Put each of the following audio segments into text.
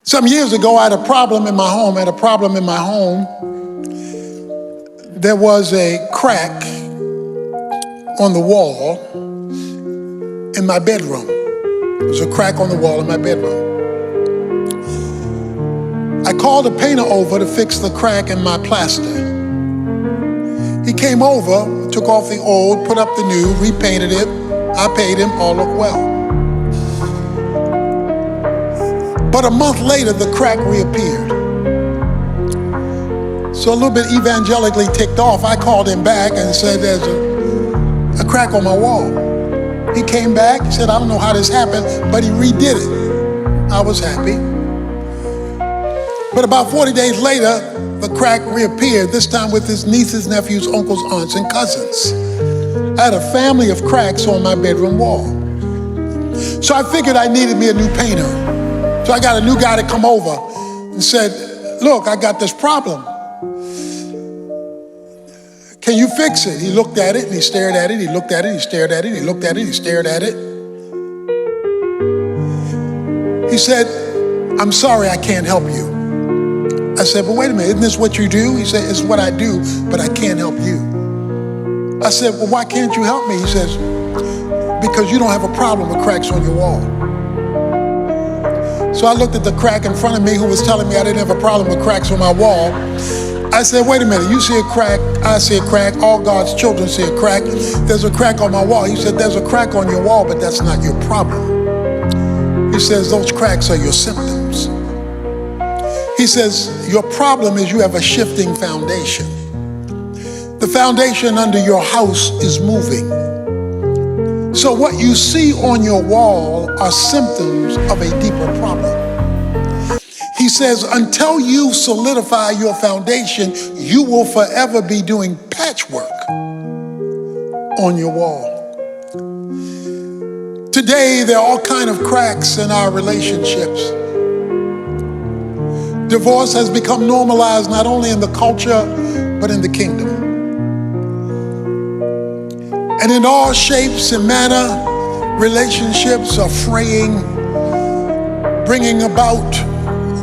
Some years ago, I had a problem in my home. There was a crack on the wall in my bedroom. There was a crack on the wall in my bedroom. I called a painter over to fix the crack in my plaster. He came over, took off the old, put up the new, repainted it. I paid him, all looked well. But a month later, the crack reappeared. So a little bit evangelically ticked off, I called him back and said, there's a crack on my wall. He came back, he said, I don't know how this happened, but he redid it. I was happy. But about 40 days later, the crack reappeared, this time with his nieces, nephews, uncles, aunts, and cousins. I had a family of cracks on my bedroom wall. So I figured I needed me a new painter. So I got a new guy to come over and said, look, I got this problem. Can you fix it? He looked at it and he stared at it. He looked at it, he stared at it. He looked at it, he stared at it. He said, I'm sorry, I can't help you. I said, but wait a minute, isn't this what you do? He said, it's what I do, but I can't help you. I said, well, why can't you help me? He says, because you don't have a problem with cracks on your wall. So I looked at the crack in front of me who was telling me I didn't have a problem with cracks on my wall. I said, wait a minute, you see a crack, I see a crack, all God's children see a crack. There's a crack on my wall. He said, there's a crack on your wall, but that's not your problem. He says, those cracks are your symptoms. He says, your problem is you have a shifting foundation. The foundation under your house is moving. So what you see on your wall are symptoms of a deeper problem. He says, until you solidify your foundation, you will forever be doing patchwork on your wall. Today, there are all kinds of cracks in our relationships. Divorce has become normalized not only in the culture, but in the kingdom. And in all shapes and manner, relationships are fraying, bringing about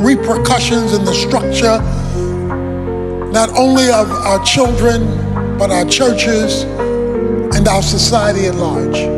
repercussions in the structure, not only of our children, but our churches and our society at large.